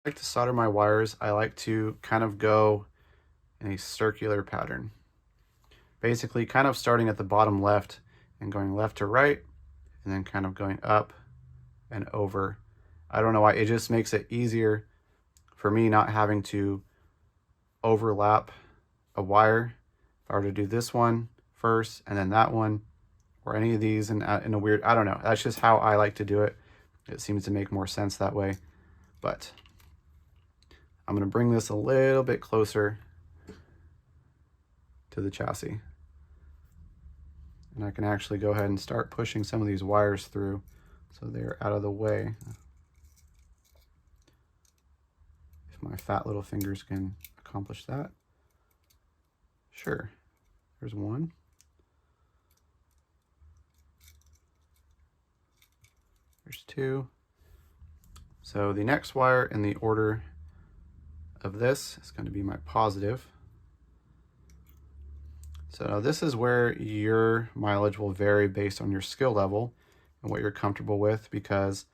like to solder my wires, I like to kind of go in a circular pattern. Basically kind of starting at the bottom left and going left to right, and then kind of going up and over. I don't know why, it just makes it easier for me not having to overlap a wire. If I were to do this one first and then that one, or any of these in a weird, I don't know, that's just how I like to do it. It seems to make more sense that way. But I'm going to bring this a little bit closer to the chassis. And I can actually go ahead and start pushing some of these wires through so they're out of the way. If my fat little fingers can accomplish that. Sure. There's one. There's two. So the next wire in the order of this is going to be my positive. So now this is where your mileage will vary based on your skill level and what you're comfortable with, because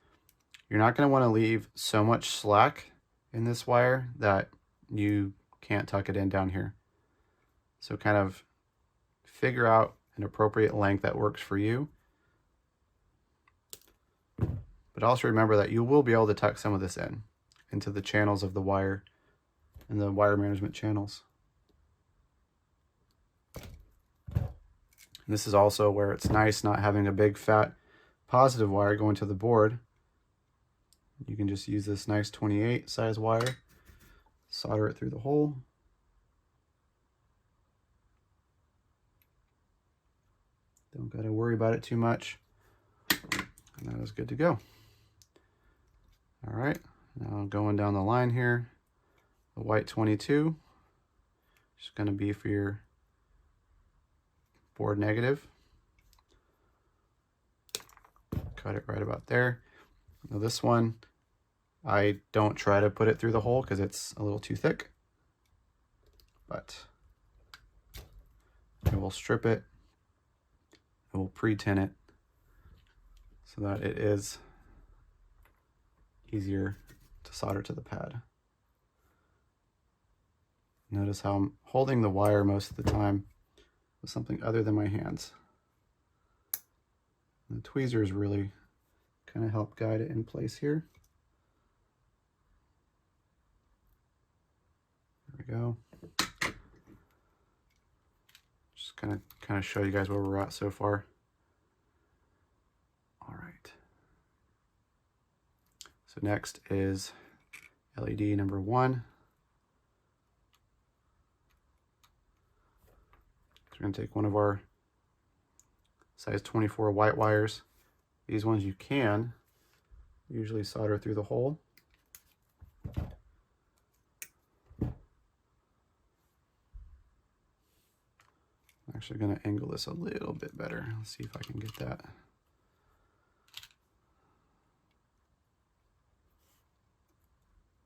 you're not going to want to leave so much slack in this wire that you can't tuck it in down here. So kind of figure out an appropriate length that works for you. But also remember that you will be able to tuck some of this in into the channels of the wire and the wire management channels. And this is also where it's nice not having a big fat positive wire going to the board. You can just use this nice 28 size wire, solder it through the hole. Don't gotta worry about it too much. And that is good to go. All right, now going down the line here, the white 22 is gonna be for your board negative. Cut it right about there. Now this one, I don't try to put it through the hole because it's a little too thick, but I will strip it. I will pre-tin it so that it is easier to solder to the pad. Notice how I'm holding the wire most of the time with something other than my hands. And the tweezers really kind of help guide it in place here. There we go. Just kind of show you guys where we're at so far. All right. So next is LED number 1. So we're going to take one of our size 24 white wires. These ones you can usually solder through the hole. I'm actually going to angle this a little bit better. Let's see if I can get that.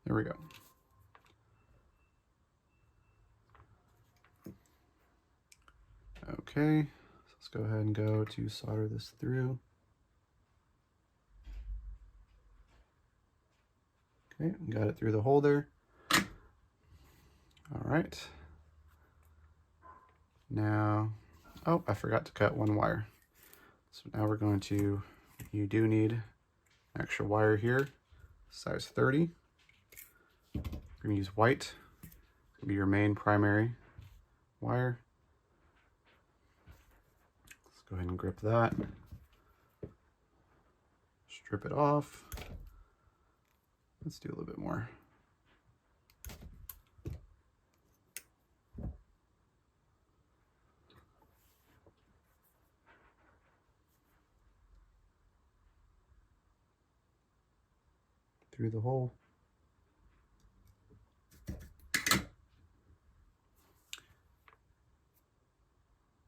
There we go. Okay, so let's go ahead and go to solder this through. Okay, got it through the hole there. All right. Now, oh, I forgot to cut one wire. So now we're going to, you do need an extra wire here, size 30. We're going to use white. It's going to be your main primary wire. Let's go ahead and grip that. Strip it off. Let's do a little bit more. Through the hole.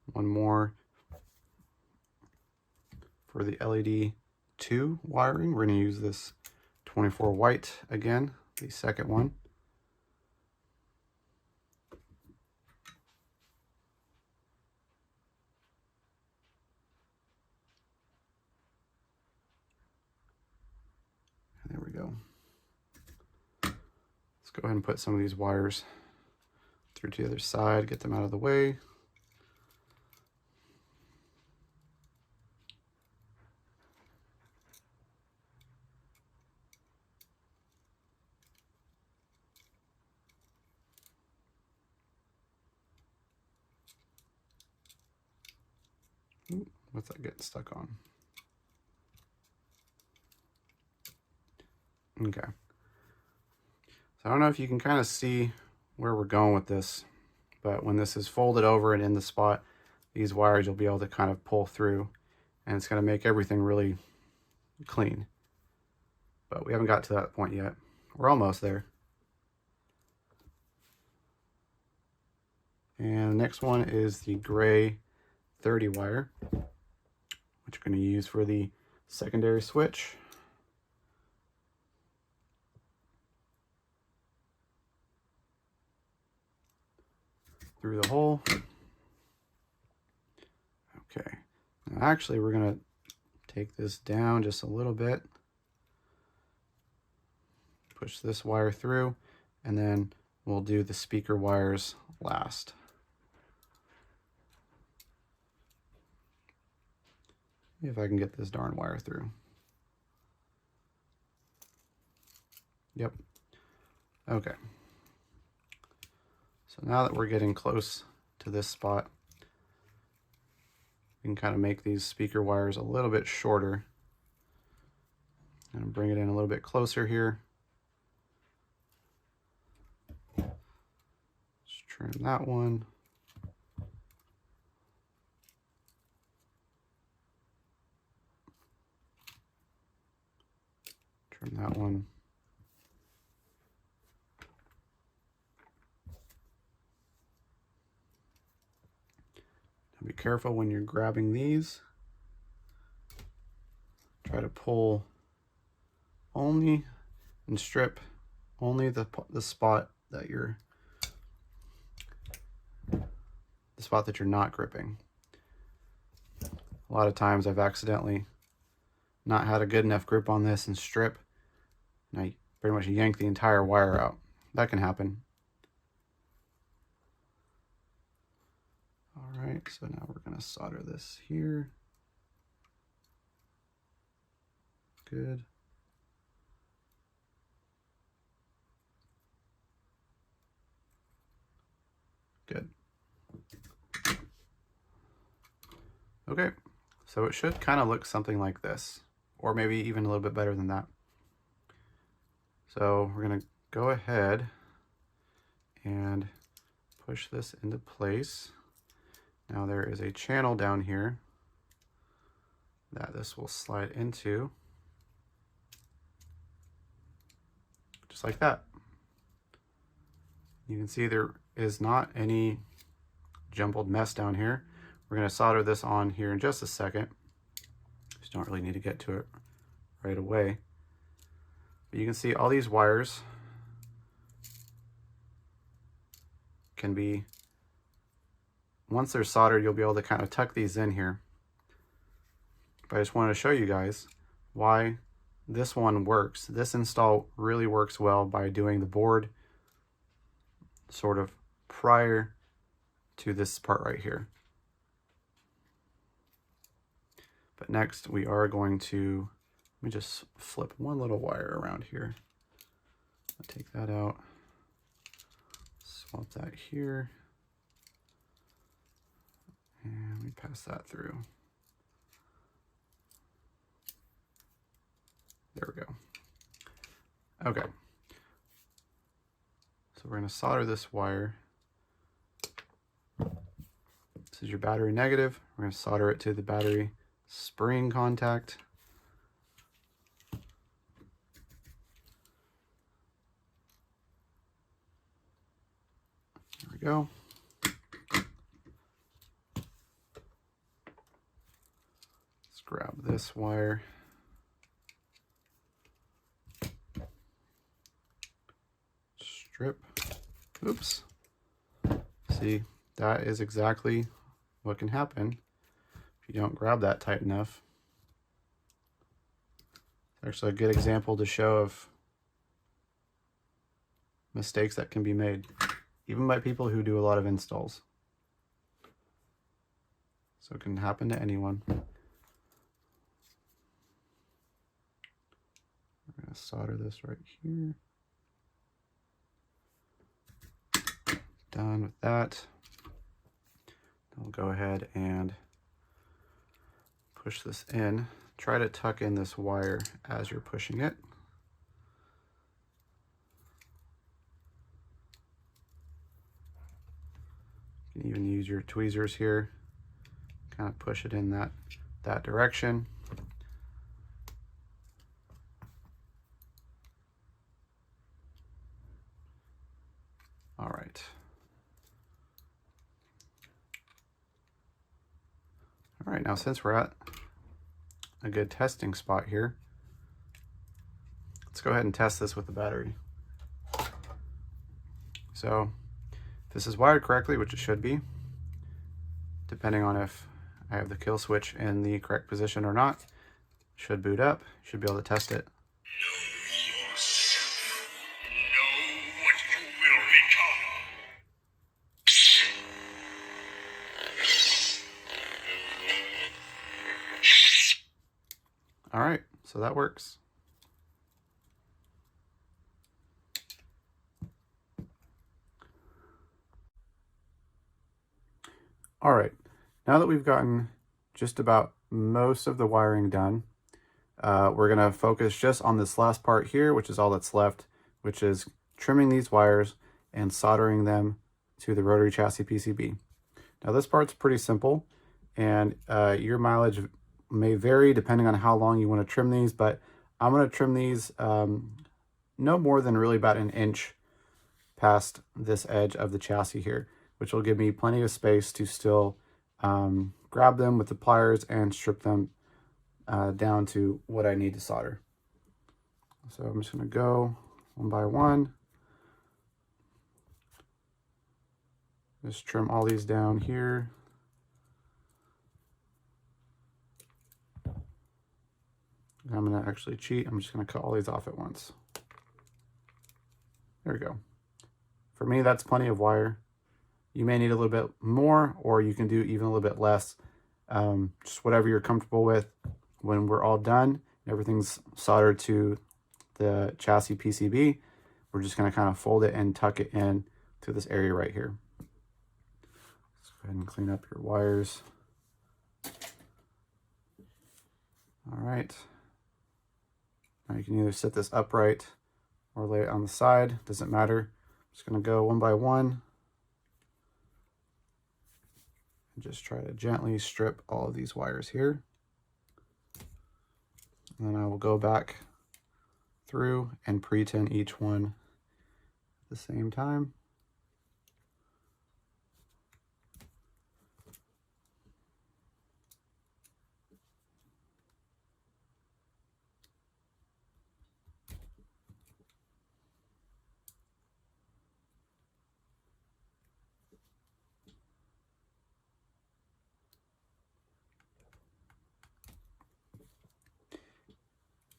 One more for the LED 2 wiring. We're going to use this 24 white again, the second one. There we go. go ahead and put some of these wires through to the other side, get them out of the way. Ooh, what's that getting stuck on? Okay. So I don't know if you can kind of see where we're going with this, but when this is folded over and in the spot, these wires you'll be able to kind of pull through, and it's going to make everything really clean. But we haven't got to that point yet. We're almost there. And the next one is the gray 30 wire, which we're going to use for the secondary switch. Through the hole. Okay, now actually we're going to take this down just a little bit, push this wire through, and then we'll do the speaker wires last. See if I can get this darn wire through. Yep. Okay. So now that we're getting close to this spot, we can kind of make these speaker wires a little bit shorter and bring it in a little bit closer here. Just trim that one. Trim that one. Be careful when you're grabbing these. Try to pull only and strip only the spot that you're not gripping. A lot of times I've accidentally not had a good enough grip on this and strip, and I pretty much yank the entire wire out. That can happen. Alright, so now we're going to solder this here. Good. Good. Okay, so it should kind of look something like this, or maybe even a little bit better than that. So we're going to go ahead and push this into place. Now there is a channel down here that this will slide into, just like that. You can see there is not any jumbled mess down here. We're going to solder this on here in just a second. Just don't really need to get to it right away. But you can see all these wires can be, once they're soldered, you'll be able to kind of tuck these in here. But I just wanted to show you guys why this one works. This install really works well by doing the board sort of prior to this part right here. But next we are going to, let me just flip one little wire around here. I'll take that out, swap that here, and we pass that through. There we go. Okay. So we're going to solder this wire. This is your battery negative. We're going to solder it to the battery spring contact. There we go. Let's grab this wire. Strip. Oops. See, that is exactly what can happen if you don't grab that tight enough. It's actually a good example to show of mistakes that can be made, even by people who do a lot of installs. So it can happen to anyone. We're going to solder this right here. Done with that. I'll go ahead and push this in. Try to tuck in this wire as you're pushing it. You can even use your tweezers here. Kind of push it in that direction. All right. All right, now since we're at a good testing spot here, let's go ahead and test this with the battery. So if this is wired correctly, which it should be, depending on if I have the kill switch in the correct position or not, should boot up, should be able to test it. All right, so that works. All right, now that we've gotten just about most of the wiring done, we're gonna focus just on this last part here, which is all that's left, which is trimming these wires and soldering them to the Rotary Chassis PCB. Now this part's pretty simple, and your mileage may vary depending on how long you want to trim these, but I'm going to trim these no more than really about an inch past this edge of the chassis here, which will give me plenty of space to still grab them with the pliers and strip them down to what I need to solder. So I'm just going to go one by one. Just trim all these down here. I'm going to actually cheat. I'm just going to cut all these off at once. There we go. For me, that's plenty of wire. You may need a little bit more, or you can do even a little bit less. Just whatever you're comfortable with. When we're all done, everything's soldered to the chassis PCB, we're just going to kind of fold it and tuck it in to this area right here. Let's go ahead and clean up your wires. All right. Now you can either set this upright or lay it on the side, doesn't matter. I'm just going to go one by one and just try to gently strip all of these wires here. And then I will go back through and pre-tin each one at the same time.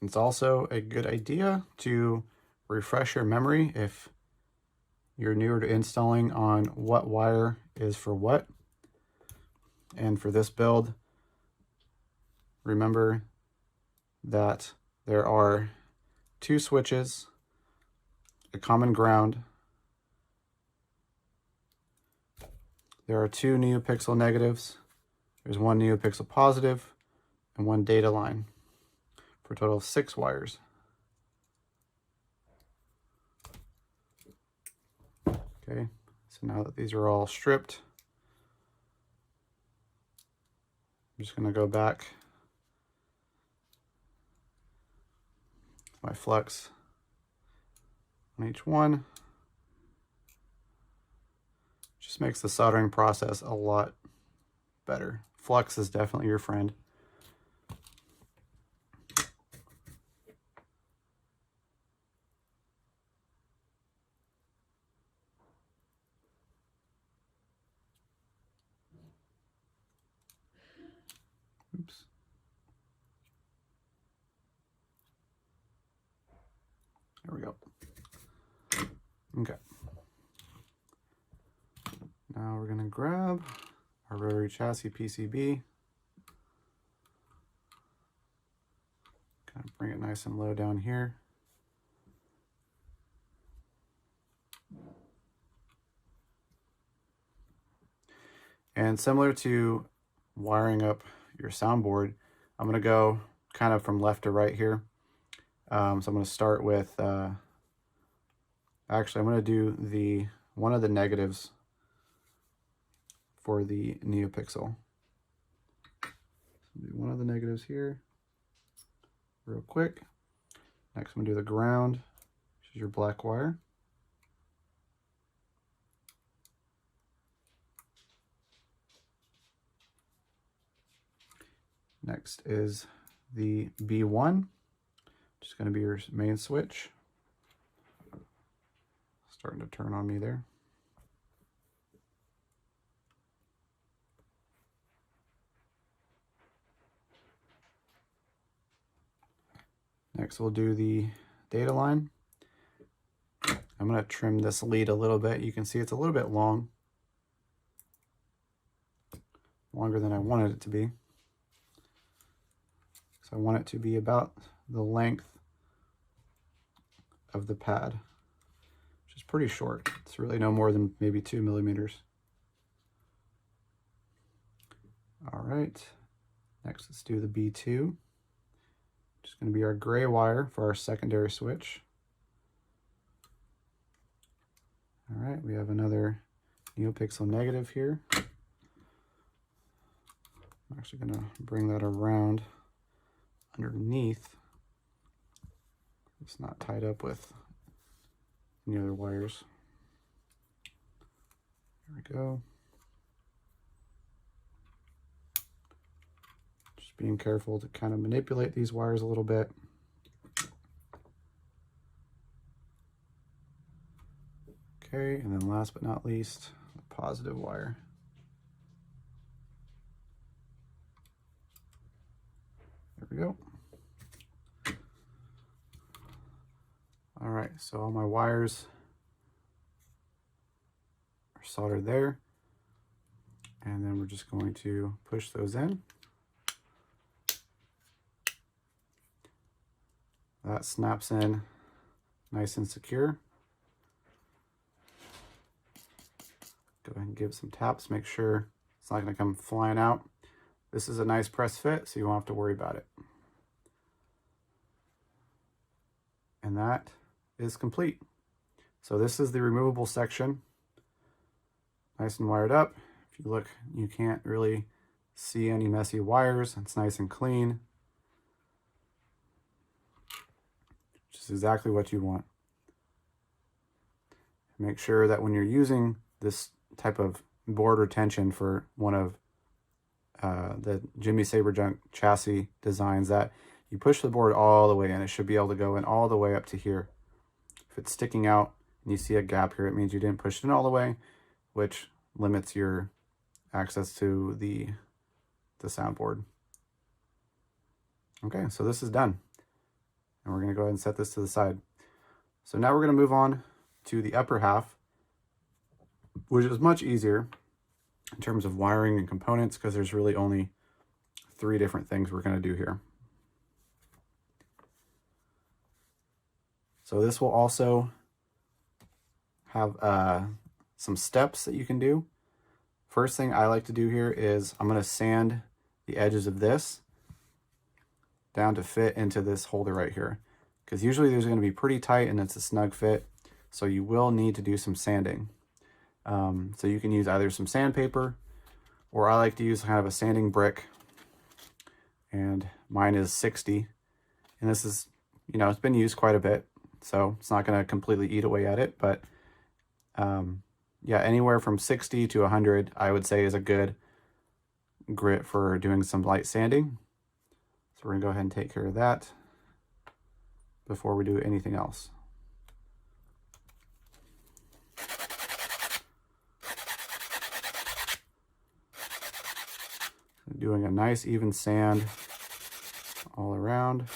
It's also a good idea to refresh your memory if you're newer to installing on what wire is for what. And for this build, remember that there are 2 switches, a common ground. There are 2 Neopixel negatives. There's 1 Neopixel positive and 1 data line, for a total of 6 wires. Okay, so now that these are all stripped, I'm just going to go back with my flux on each one. Just makes the soldering process a lot better. Flux is definitely your friend. Oops. There we go. Okay. Now we're going to grab our Rotary Chassis PCB. Kind of bring it nice and low down here. And similar to wiring up your soundboard, I'm going to go kind of from left to right here. So I'm going to start with, actually I'm going to do one of the negatives for the Neopixel. Do one of the negatives here real quick. Next I'm going to do the ground, which is your black wire. Next is the B1, which is going to be your main switch. Starting to turn on me there. Next we'll do the data line. I'm going to trim this lead a little bit. You can see it's a little bit long. Longer than I wanted it to be. So I want it to be about the length of the pad, which is pretty short. It's really no more than maybe 2 millimeters. All right, next let's do the B2, which is going to be our gray wire for our secondary switch. All right, we have another Neopixel negative here. I'm actually going to bring that around underneath. It's not tied up with any other wires. There we go. Just being careful to kind of manipulate these wires a little bit. Okay, and then last but not least, the positive wire. There we go. All right, so all my wires are soldered there. And then we're just going to push those in. That snaps in nice and secure. Go ahead and give some taps, make sure it's not going to come flying out. This is a nice press fit, so you won't have to worry about it. And that is complete. So this is the removable section. Nice and wired up. If you look, you can't really see any messy wires. It's nice and clean. Which is exactly what you want. Make sure that when you're using this type of board retention for one of the Jimmy Saber Junk chassis designs, that you push the board all the way in. It should be able to go in all the way up to here. If it's sticking out and you see a gap here, it means you didn't push it in all the way, which limits your access to the soundboard. Okay, so this is done. And we're going to go ahead and set this to the side. So now we're going to move on to the upper half, which is much easier in terms of wiring and components, because there's really only 3 different things we're going to do here. So this will also have some steps that you can do. First thing I like to do here is I'm going to sand the edges of this down to fit into this holder right here, because usually there's going to be pretty tight and it's a snug fit, so you will need to do some sanding. So you can use either some sandpaper, or I like to use kind of a sanding brick, and mine is 60, and this is, you know, it's been used quite a bit, so it's not going to completely eat away at it, but yeah, anywhere from 60 to 100 I would say is a good grit for doing some light sanding. So we're going to go ahead and take care of that before we do anything else. Doing a nice even sand all around.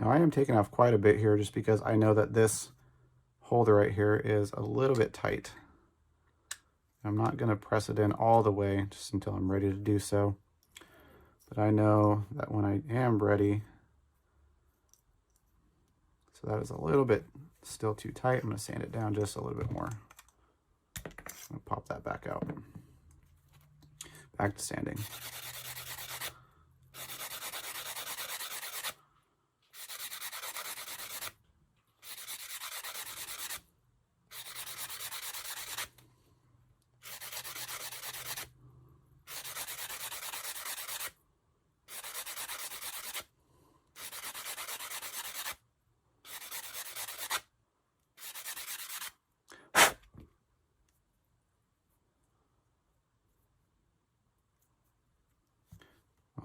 Now I am taking off quite a bit here just because I know that this holder right here is a little bit tight. I'm not going to press it in all the way just until I'm ready to do so. But I know that when I am ready, so that is a little bit still too tight. I'm going to sand it down just a little bit more. I'm going to pop that back out. Back to sanding.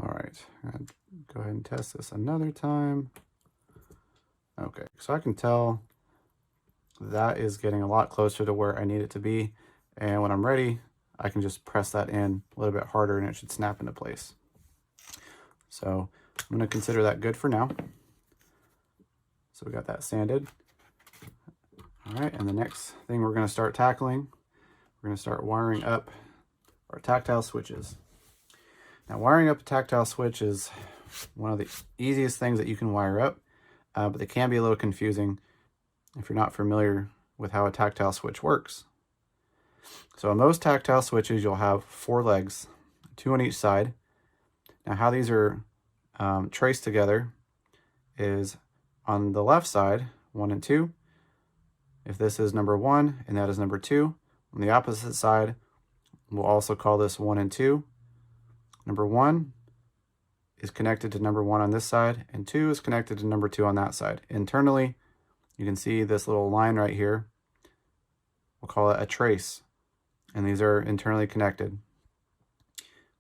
All right, I'll go ahead and test this another time. Okay, so I can tell that is getting a lot closer to where I need it to be. And when I'm ready, I can just press that in a little bit harder and it should snap into place. So I'm going to consider that good for now. So we got that sanded. All right, and the next thing we're going to start tackling, we're going to start wiring up our tactile switches. Now, wiring up a tactile switch is one of the easiest things that you can wire up, but they can be a little confusing if you're not familiar with how a tactile switch works. So on most tactile switches, you'll have 4 legs, 2 on each side. Now, how these are traced together is on the left side, 1 and 2. If this is number 1 and that is number 2, on the opposite side, we'll also call this 1 and 2. Number 1 is connected to number 1 on this side, and 2 is connected to number 2 on that side. Internally, you can see this little line right here. We'll call it a trace, and these are internally connected.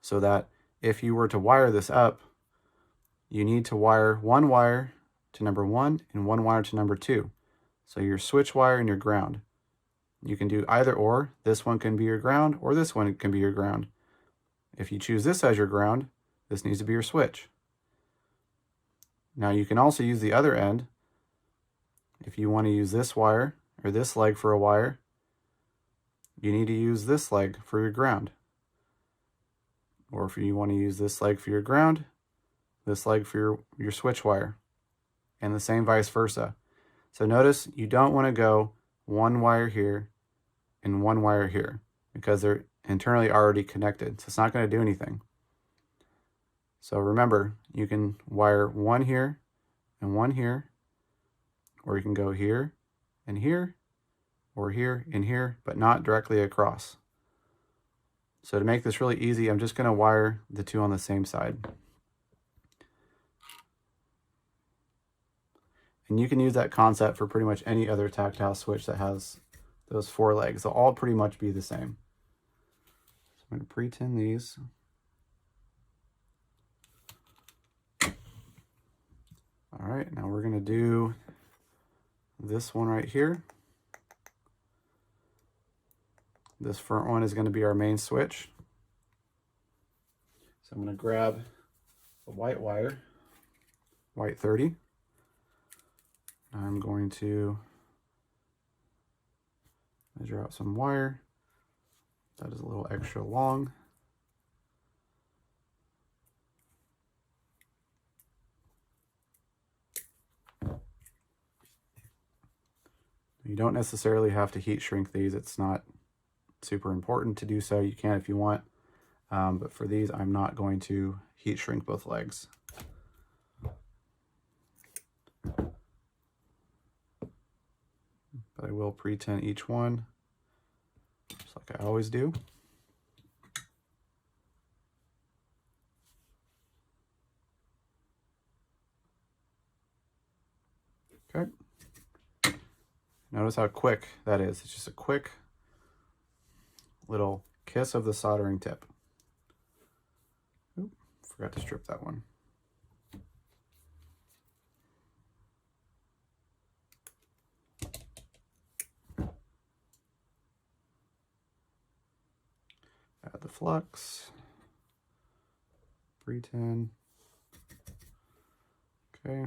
So that if you were to wire this up, you need to wire 1 wire to number 1 and 1 wire to number 2. So your switch wire and your ground. You can do either or. This one can be your ground, or this one can be your ground. If you choose this as your ground, this needs to be your switch. Now you can also use the other end. If you want to use this wire or this leg for a wire, you need to use this leg for your ground. Or if you want to use this leg for your ground, this leg for your switch wire, and the same vice versa. So notice you don't want to go 1 wire here and 1 wire here because they're internally already connected, so it's not going to do anything. So remember, you can wire 1 here and 1 here, or you can go here and here, or here and here, but not directly across. So to make this really easy, I'm just going to wire the 2 on the same side. And you can use that concept for pretty much any other tactile switch that has those 4 legs. They'll all pretty much be the same. So I'm going to pre-tin these. All right, now we're going to do this one right here. This front one is going to be our main switch. So I'm going to grab a white wire, white 30. I'm going to measure out some wire. That is a little extra long. You don't necessarily have to heat shrink these. It's not super important to do so. You can if you want. But for these, I'm not going to heat shrink both legs. But I will pre-tin each one, just like I always do. Okay. Notice how quick that is. It's just a quick little kiss of the soldering tip. Oop, forgot to strip that one. Add the flux, pre-tin. Okay.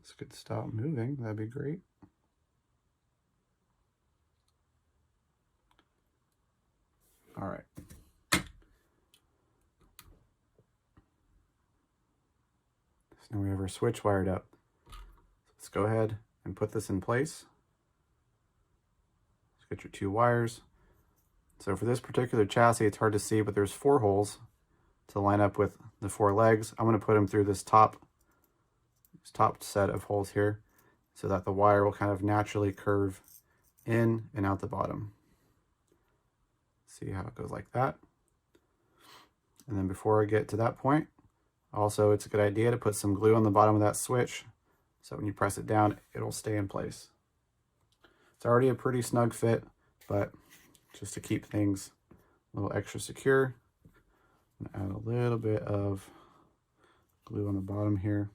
this could stop moving, that'd be great. All right. So now we have our switch wired up. Let's go ahead and put this in place. Let's get your 2 wires. So for this particular chassis, it's hard to see, but there's 4 holes to line up with the 4 legs. I'm going to put them through this top set of holes here so that the wire will kind of naturally curve in and out the bottom. See how it goes like that. And then before I get to that point, also it's a good idea to put some glue on the bottom of that switch so when you press it down, it'll stay in place. It's already a pretty snug fit, but just to keep things a little extra secure, I'm gonna add a little bit of glue on the bottom here.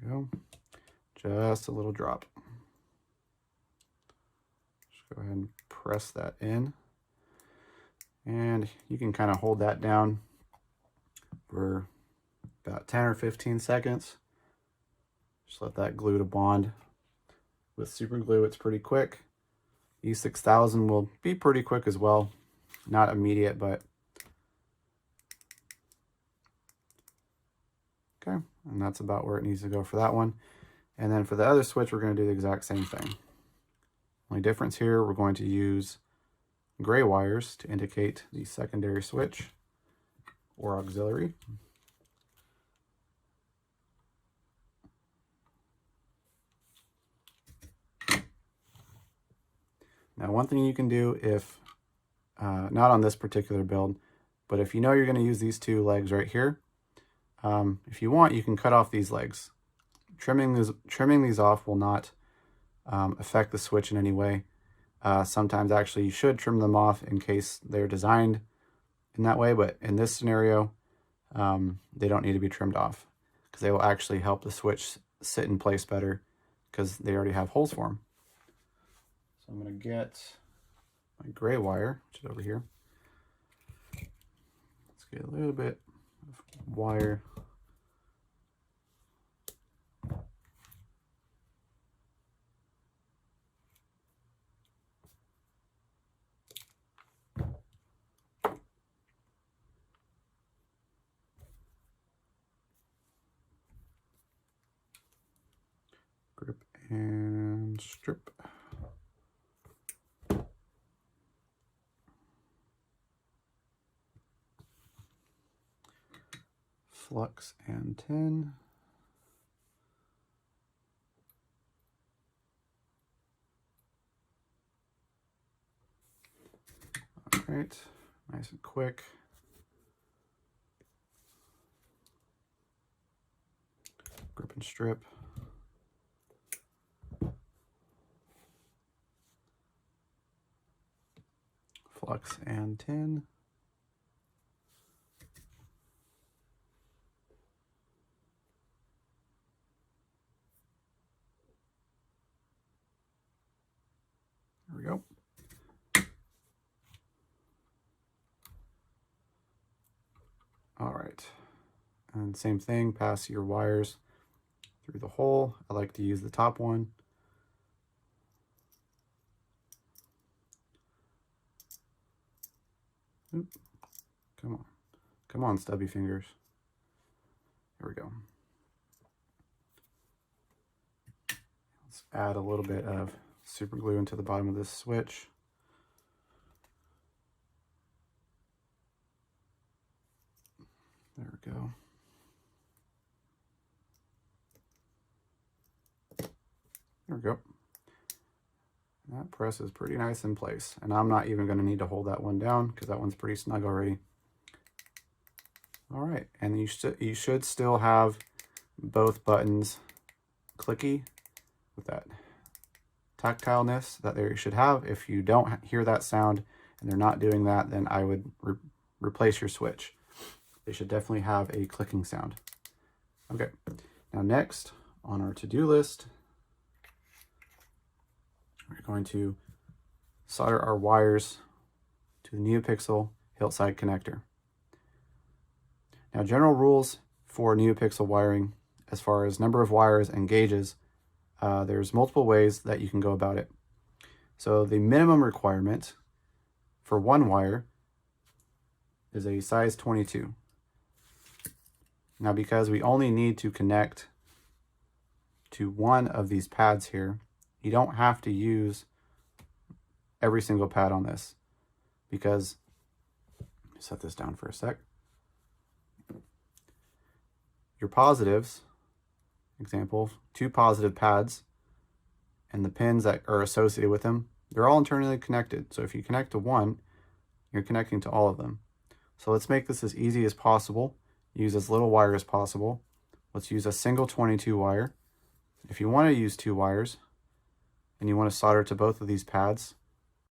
There we go. Just a little drop. Just go ahead and press that in. And you can kind of hold that down for about 10 or 15 seconds. Just let that glue to bond. With super glue, it's pretty quick. E6000 will be pretty quick as well. Not immediate, but okay. And that's about where it needs to go for that one. And then for the other switch, we're going to do the exact same thing. Only difference here, we're going to use gray wires to indicate the secondary switch or auxiliary. Now, one thing you can do if, not on this particular build, but if you know you're going to use these 2 legs right here, if you want, you can cut off these legs. Trimming these off will not affect the switch in any way. Sometimes actually you should trim them off in case they're designed in that way, but in this scenario, they don't need to be trimmed off because they will actually help the switch sit in place better because they already have holes for them. So I'm going to get my gray wire, which is over here. Let's get a little bit of wire. Grip and strip. Flux and tin. All right, nice and quick. Grip and strip. Flux and tin. There we go. All right, and same thing, pass your wires through the hole. I like to use the top one. Oop. Come on, stubby fingers. There we go. Let's add a little bit of super glue into the bottom of this switch. There we go. There we go. That presses pretty nice in place. And I'm not even going to need to hold that one down because that one's pretty snug already. All right, and you should still have both buttons clicky with that tactileness that they should have. If you don't hear that sound and they're not doing that, then I would replace your switch. They should definitely have a clicking sound. Okay, now next on our to-do list, we're going to solder our wires to the Neopixel hiltside connector. Now, general rules for Neopixel wiring, as far as number of wires and gauges, there's multiple ways that you can go about it. So the minimum requirement for one wire is a size 22. Now, because we only need to connect to one of these pads here, you don't have to use every single pad on this, because, set this down for a sec. Your positives, example, 2 positive pads, and the pins that are associated with them, they're all internally connected. So if you connect to one, you're connecting to all of them. So let's make this as easy as possible. Use as little wire as possible. Let's use a single 22 wire. If you want to use 2 wires and you want to solder to both of these pads,